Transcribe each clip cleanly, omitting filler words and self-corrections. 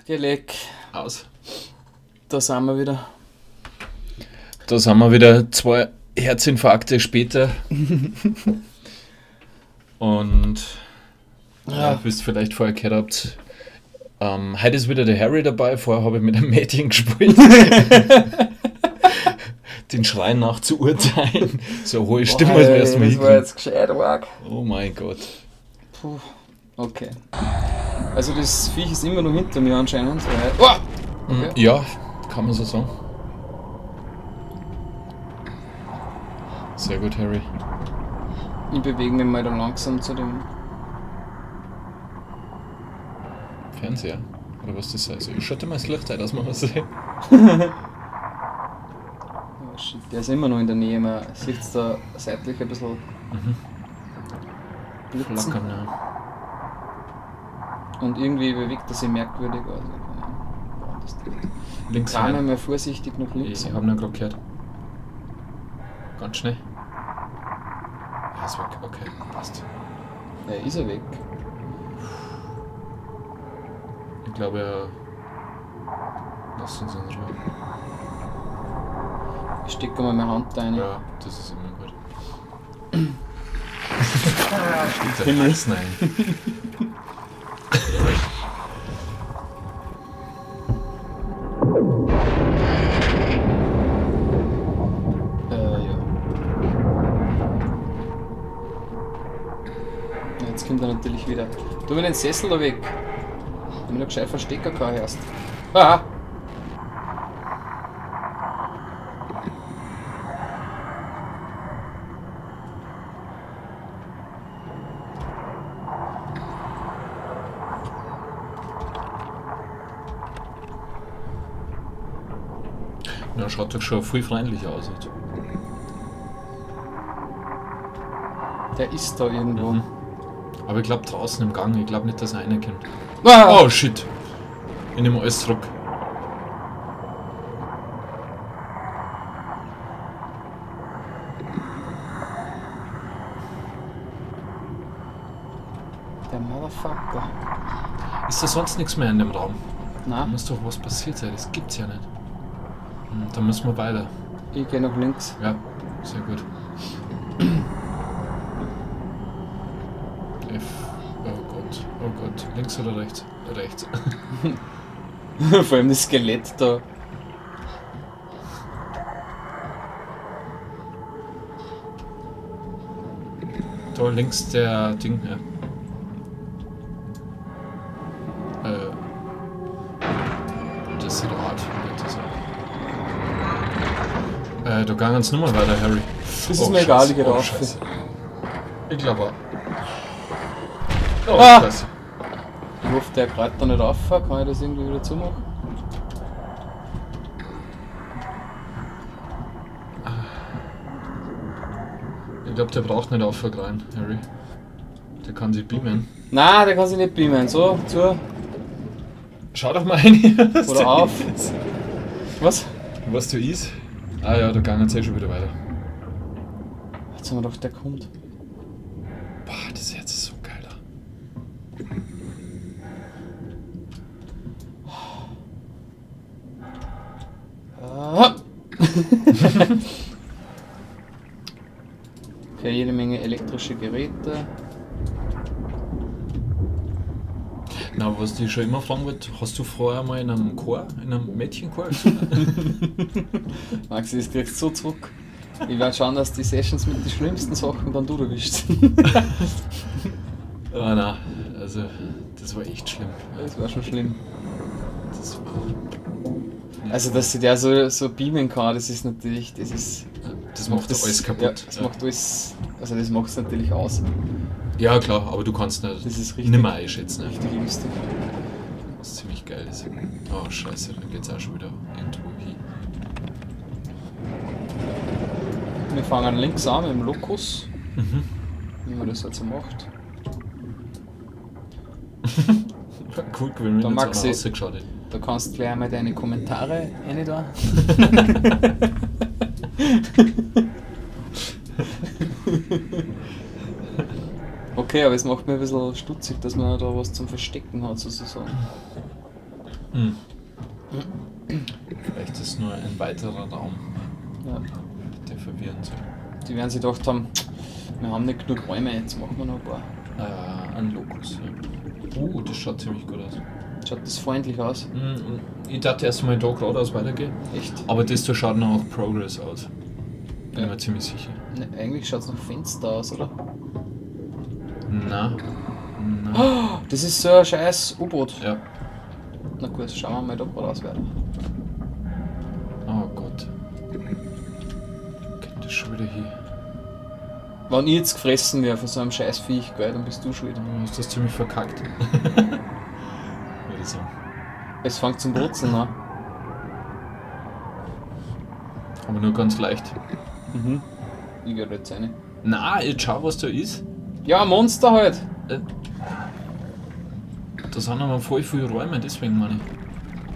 Geleck. Aus. Da sind wir wieder. Da sind wir wieder 2 Herzinfarkte später. Und ja, ihr wisst vielleicht vorher gehört habt, heute ist wieder der Harry dabei, vorher habe ich mit einem Mädchen gespielt. Den Schrei nach zu urteilen. So eine hohe Stimme, als wärst du mal das war jetzt gescheit arg. Oh mein Gott. Puh. Okay. Also das Viech ist immer noch hinter mir anscheinend. Oh! Okay. Ja, kann man so sagen. Sehr gut, Harry. Ich bewege mich mal da langsam zu dem Fernseher? Oder was das heißt? Ich schalte mal das Licht ein, dass man was sieht. Oh shit, der ist immer noch in der Nähe. Man sieht es da seitlich ein bisschen blitzen. Flackern, ja. Und irgendwie bewegt er sich merkwürdig. Also, Links kann rein. mal vorsichtig nach links. Ich habe ihn gerade gehört. Ganz schnell. Er ist weg, okay, passt. Ja, ist er weg. Ich glaube, er lässt uns in Ruhe. Ich stecke mal meine Hand rein. Ja, das ist immer gut. Steht der Hals rein. Ja. Jetzt kommt er natürlich wieder. Tu mir den Sessel da weg. Wenn du gescheit Verstecker gehabt hast. Ah! Ja, schaut doch schon viel freundlicher aus. Halt. Der ist da irgendwo. Mhm. Aber ich glaube draußen im Gang, ich glaube nicht, dass er reinkommt. Ah! Oh shit! Ich nehme alles zurück. Der Motherfucker. Ist da sonst nichts mehr in dem Raum? Da Nein, muss doch was passiert sein, das gibt's ja nicht. Da müssen wir weiter. ich gehe nach links. Ja, sehr gut. F. Oh Gott. Links oder rechts? Rechts. Vor allem das Skelett da. Da links der Ding, ja. Das sieht hart aus. Da gehen uns nochmal weiter, Harry. Das ist mir egal, ich gehe rauf. Scheiße. Ich glaube auch. Oh, Ah! Scheiße. Ich hoffe, der greift da nicht rauf. Kann ich das irgendwie wieder zumachen? Ich glaube, der braucht nicht aufgreifen, Harry. Der kann sich beamen. Nein, der kann sich nicht beamen. So, zu. Schau doch mal rein. Oder auf. Was? Was du ist? Ah ja, da gehen jetzt schon wieder weiter. Jetzt haben wir doch, der kommt. Boah, das Herz ist so geil da. Ah. Okay, jede Menge elektrische Geräte. Na, was ich schon immer fragen wollte, hast du vorher mal in einem Chor, in einem Mädchenchor gesungen? Maxi, das kriegst du so zurück. Ich werde schauen, dass die Sessions mit den schlimmsten Sachen dann du erwischst. Ah nein, also das war echt schlimm. Das war schon schlimm. Das war... Also, dass sie der so beamen kann, das ist natürlich, das macht alles kaputt. Ja, das macht alles, also das macht es natürlich aus. Ja klar, aber du kannst nicht Das ist richtig, nimmer einschätzen. Ne? richtig lustig. Was ziemlich geil ist. Oh scheiße, dann geht's auch schon wieder irgendwo hin. Wir fangen links an mit dem Lokus, Mhm. wie man das halt so macht. Cool gewesen, Da wenn mag jetzt sie- einer rausgeschaut hätte. Da kannst du gleich einmal deine Kommentare rein da. Okay, aber es macht mir ein bisschen stutzig, dass man da was zum Verstecken hat, sozusagen. Hm. Vielleicht ist es nur ein weiterer Raum, Ja. der verwirrend soll. Die werden sich gedacht haben, wir haben nicht genug Räume, jetzt machen wir noch ein paar. Ein Lokus, ja. Das schaut ziemlich gut aus. Schaut das freundlich aus? Ich dachte erst mal da geradeaus weitergehen. Echt? Aber das da schaut noch nach Progress aus. Bin Ja. mir ziemlich sicher. Ne, eigentlich schaut es nach Fenster aus, oder? Na. Oh, das ist so ein scheiß U-Boot. Ja. Na gut, schauen wir mal da geradeaus weiter. Oh Gott. Geht das schon wieder hier? Wenn ich jetzt gefressen wäre von so einem scheiß Viech, gell, dann bist du schuld. Du hast das ziemlich verkackt. Würde ich sagen. Es fängt zum Brutzeln an. Aber nur ganz leicht. Mhm. Ich geh jetzt rein. Na, jetzt schau, was da ist. Ja, ein Monster halt. Da sind aber voll viele Räume, deswegen meine ich.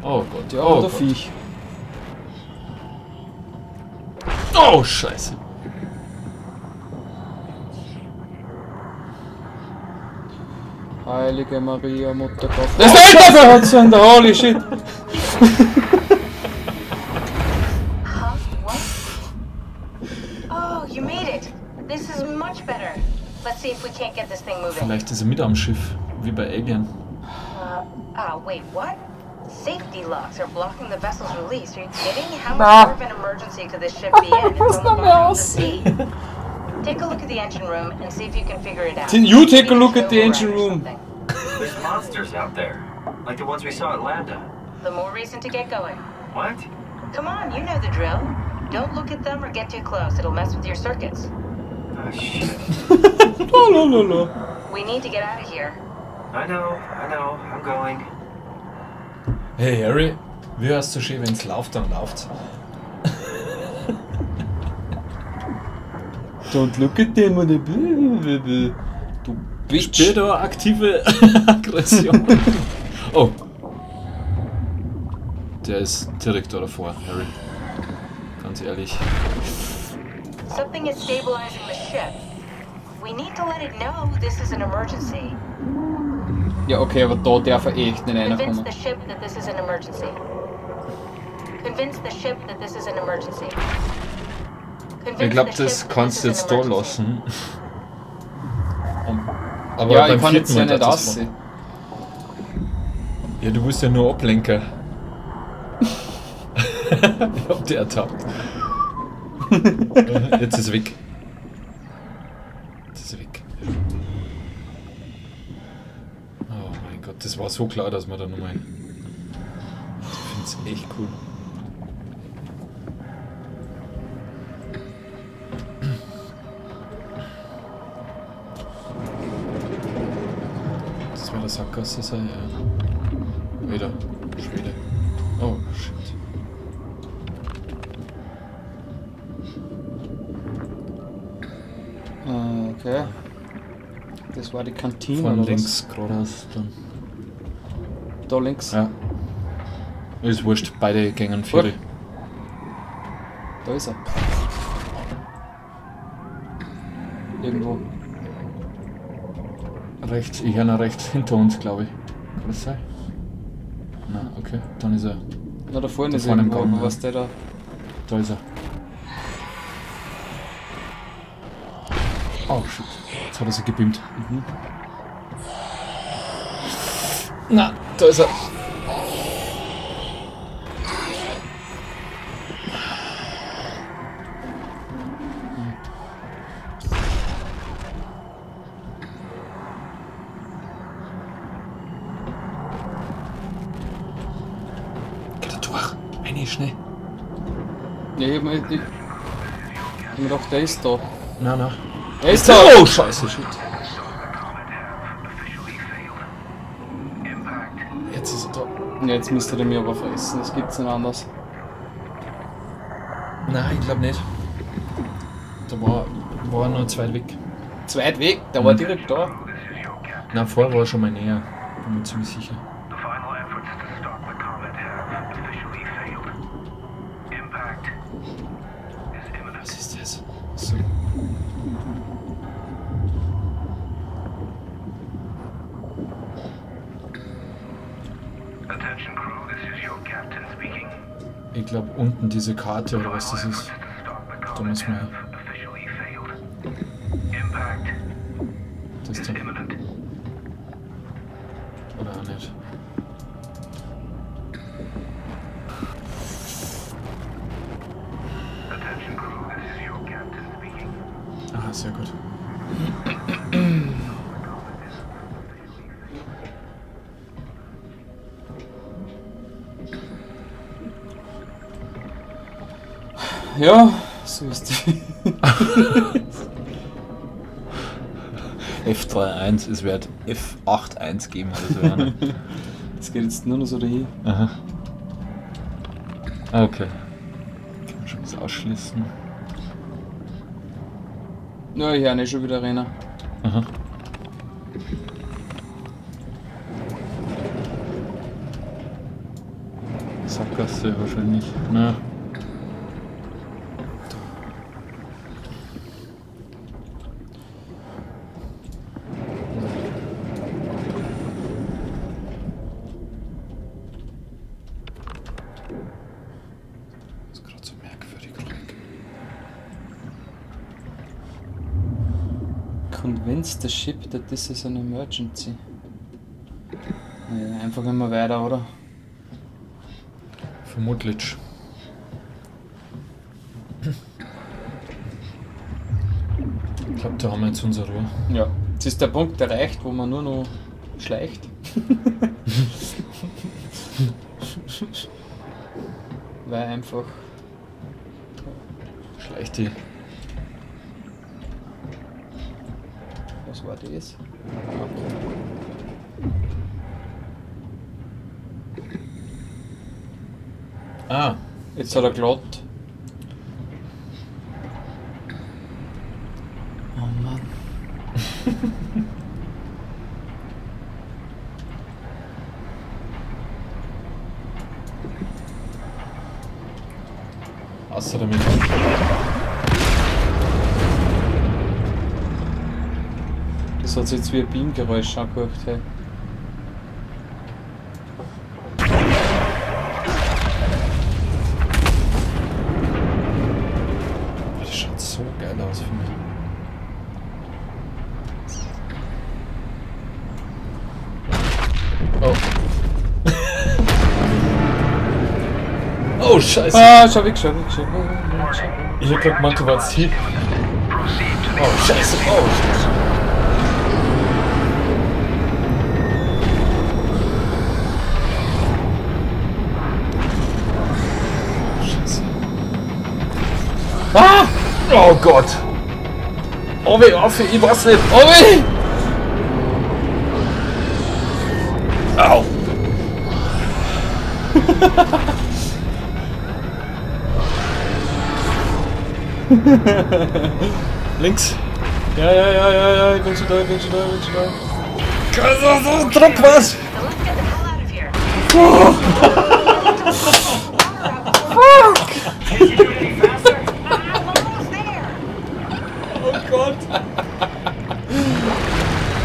Oh Gott. Ja, oh der Gott. Viech. Oh, Scheiße. Heilige Maria, Mutter Gottes. Das Weltwaffe hat so in der holy shit. Huh? What? Oh, you made it. This is much better. Let's see if we can't get this thing moving. Vielleicht ist er mit am Schiff, wie bei Alien. Wait, what? Safety locks are blocking the vessel's release. Are you kidding? How Nah. much more of an emergency could this ship be in? It's on the bottom of the sea. Take a look at the engine room and see if you can figure it out. Then you take a Maybe look there's at the override engine or room. something. There's monsters out there, like the ones we saw at Lambda. The more reason to get going. What? Come on, you know the drill. Don't look at them or get too close. It'll mess with your circuits. Oh shit. Oh, no, no, no. We need to get out of here. I know, I'm going. Hey Harry, wie hörst du schön, wenn's läuft, dann läuft's. Don't look at them on the Du Bitch. Spür da aktive Aggression. Oh. Der ist direkt da davor, Harry. Ganz ehrlich. Something is stabilizing the ship. We need to let it know this is an emergency. Ja, okay, aber da darf er echt nicht Convince reinkommen. the ship that this is an emergency. Convince the ship that this is an emergency. Ich glaube, das kannst du jetzt da lassen. Aber Ja, ich beim kann vierten jetzt ja Mal nicht darf das aussehen. Ja, du musst ja nur ablenken. Ich hab die ertappt. Jetzt ist er weg. Jetzt ist er weg. Oh mein Gott, das war so klar, dass wir da nochmal. Ich find's echt cool. Das war der Sackgasse sein, ja. Wieder. Schwede. Oh, shit. Okay. Das war die Kantine, Von oder links geradeaus dann. was? Da links. Ja. Ist wurscht, beide gängen vier. Da ist er. Irgendwo. Rechts, ich höre noch rechts hinter uns, glaube ich. Kann das sein? Na, okay, dann ist er. Na, da vorne Da ist vorne im irgendwo, Gang, aber ja. was der da... Da ist er. Oh shit, jetzt hat er sich gebimmt. Na, da ist er. Geht er durch? Eine schnell. Ja, ich hab mir gedacht, der ist da. Na, na. Er ist da! Oh, scheiße, shit. Jetzt ist er da. Ja, jetzt müsste der mir aber fressen, das gibt's nicht anders. Nein, ich glaube nicht. Da war nur zu weit weg. Zu weit weg, der war direkt da. Na, vorher war er schon mal näher. Bin mir ziemlich sicher. The final efforts to stop the comet have officially failed. Impact is imminent. Was ist das? So. Attention Attention crew, this is your captain speaking. Ich glaube unten diese Karte oder was das ist. Da muss man. Officially failed. Impact Das is da. imminent. Oder auch nicht. Attention crew, this is your captain speaking. Ah, sehr gut. Ja, so ist die. F31, es wird F81 geben oder so. Ne? Das geht jetzt nur noch so dahin. Aha. Okay. Kann man schon was ausschließen. Ja, ich habe nicht schon wieder rennen. Aha. Sackgasse wahrscheinlich. Na. Das ist gerade so merkwürdig ruhig. Convince the ship that this is an emergency. Naja, einfach immer weiter, oder? Vermutlich. Ich glaube, da haben wir jetzt unsere Ruhe. Ja. Jetzt ist der Punkt erreicht, wo man nur noch schleicht. Weil einfach. Schleicht die. Was war das? Ah, Jetzt hat er glatt. Oh Mann. außer damit. Das hat sich jetzt wie ein Beamgeräusch angehört. Hey. Das schaut so geil aus, finde ich. Oh. Oh, scheiße. Ah, schau weg, schau weg, schau weg. Ich hab grad gemeint, du warst hier. Oh, scheiße. Oh, scheiße. Scheiße. Ah! Oh Gott. Oh, weh, auf, ich weiß nicht. Oh weh! Au. Links. Ja, ich bin schon da, ich bin schon da, ich bin schon da. Druck was. So let's get the hell out of here. Can't you do any faster? I'm almost there. Oh Gott.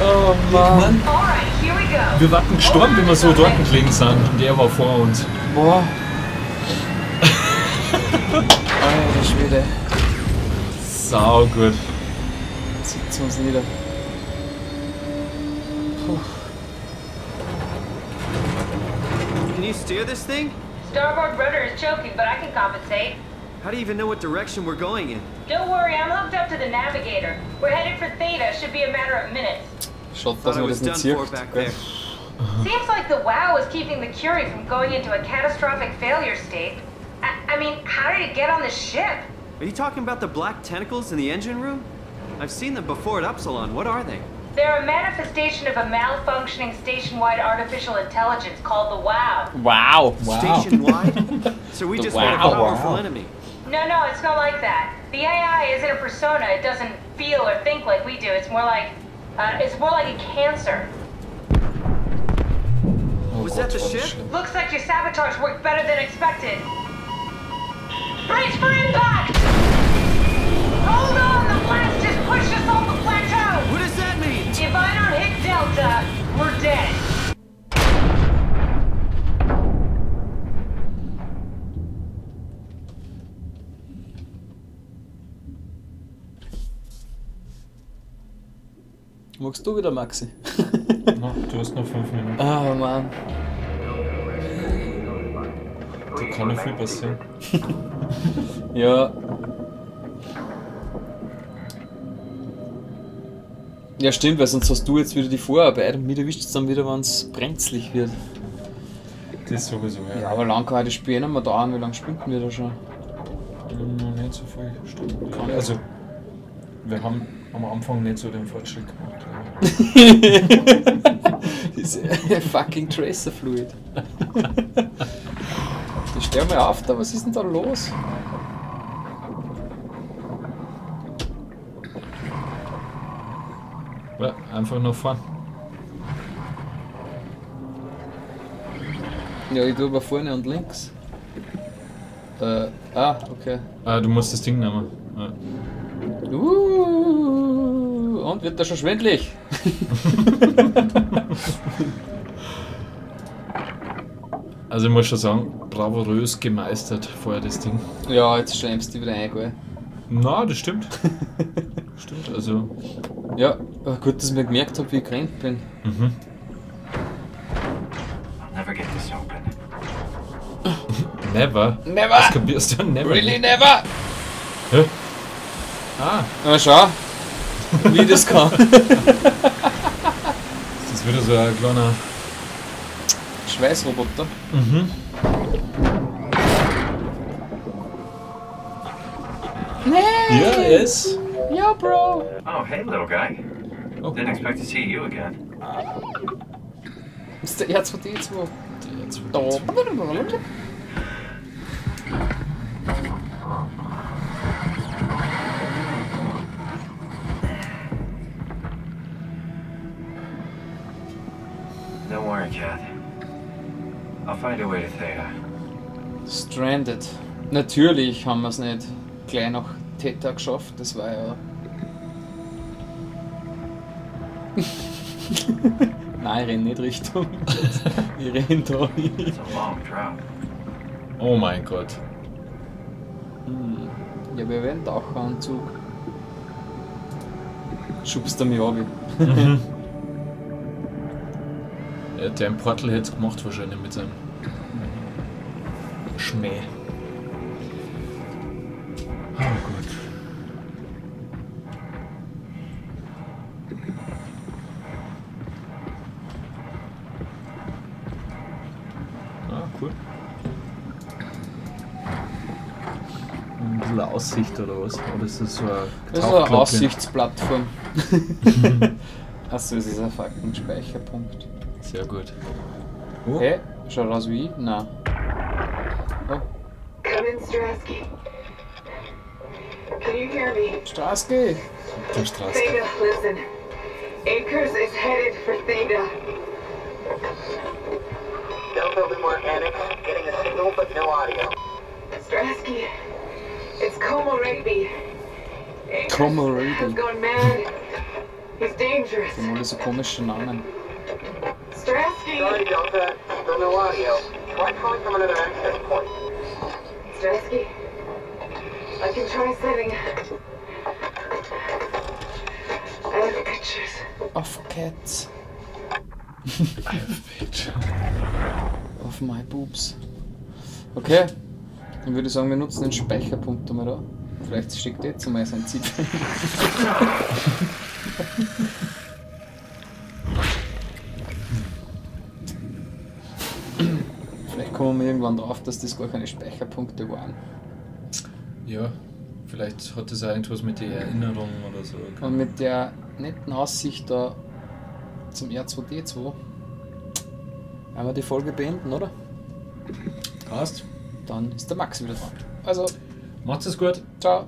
Oh Mann. All right, here we go. Wir waren gestorben, wenn wir so dort gelegen sind. Und der war vor uns. Boah. Alter Schwede. Sau gut. Sitzen uns nieder. Puh. Can you steer this thing? Starboard rudder is choking, but I can compensate. How do you even know what direction we're going in? Don't worry, I'm hooked up to the navigator. We're headed for Theta. Should be a matter of minutes. Schaut, Thought dass I man was das done nicht for sieht. back there. Seems like the WoW is keeping the Curie from going into a catastrophic failure state. I mean, how did it get on the ship? Are you talking about the black tentacles in the engine room? I've seen them before at Upsilon. What are they? They're a manifestation of a malfunctioning station-wide artificial intelligence called the WoW. Wow. Station-wide? So we The just met a WoW. powerful Wow. enemy. No, it's not like that. The AI isn't a persona. It doesn't feel or think like we do. It's more like a cancer. Oh Was Gott, that the war das ship? schlimm. Looks like your sabotage worked better than expected. Brace for impact! Hold on, the blast just pushed us off the plateau! What does that mean? If I don't hit Delta, we're dead. Magst du wieder, Maxi? Na, du hast noch 5 Minuten. Ah, Mann. Da kann noch viel passieren. Ja. Ja, stimmt, weil sonst hast du jetzt wieder die Vorarbeit und mich erwischt es dann wieder, wenn es brenzlig wird. Das sowieso, ja. Ja, aber lang kann das Spiel nicht mehr dauern. Wie lange spielen wir da schon? Noch nicht so viel Stunden. Also, wir haben am Anfang nicht so den Fortschritt gemacht. Diese fucking Tracer Fluid. Ich stell mal auf da, was ist denn da los? Ja, einfach nach vorn. Ja, ich tue aber vorne und links. Okay. Du musst das Ding nehmen. Ja. Und wird das schon schwindelig? Also ich muss schon sagen, bravourös gemeistert vorher das Ding. Ja, jetzt schleimst du wieder ein, gell? Na, das stimmt. Stimmt, also. Ja, gut, dass ich mir gemerkt habe, wie ich gerannt bin. Mhm. I'll never get this open. Never? Never! Das kapierst du never. Really never! Hä? Ah, Na schau, wie das kann. das ist wieder so ein kleiner. Schweißroboter. Mhm. Nee! Ja, yes. Ja, Bro! Oh, hey, little guy. Oh. Didn't expect to see you again. Das ist der R2D2. Da. Don't worry, Kath. I'll find a way to Theta. Stranded. Natürlich haben wir es nicht gleich nach Theta geschafft, das war ja. Nein, ich renn nicht Richtung. Ich renn da hin. It's a long drop. Oh mein Gott. Ja, wir werden Taucheranzug. Schubst du mich ab. Ja, der im Portal hätte es gemacht wahrscheinlich mit seinem Schmäh. Oh Gott. Ah, cool. Ein bisschen Aussicht oder was? Oder ist das so ein Das ist eine Tauchglocke? Aussichtsplattform. Achso, es ist ein fucking Speicherpunkt. Sehr gut. Oh. Hey, schaut aus wie ich? Nein. Oh, Come in, Strasky. Can you hear me? Straße! Der Straße. Theta, listen. Akers is headed for Theta. Delta Lumar Annex, getting a signal but no audio. Strasky, it's Komorebi. Akers Komorebi. has gone mad. He's dangerous. Die haben alle so komische Namen. Strasky! Sorry, Delta, still no audio. Try calling from another access point. Strasky, I can try setting. I have pictures. Of cats. Of my boobs. Okay, dann würde ich sagen, wir nutzen den Speicherpunkt einmal da. Vielleicht steckt jetzt einmal sein Ziel. Vielleicht kommen wir irgendwann drauf, dass das gar keine Speicherpunkte waren. Ja, vielleicht hat das auch irgendwas mit der Erinnerung oder so. Und mit der netten Aussicht da zum R2D2 werden wir die Folge beenden, oder? Passt. Dann ist der Max wieder dran. Also, Macht's es gut. ciao.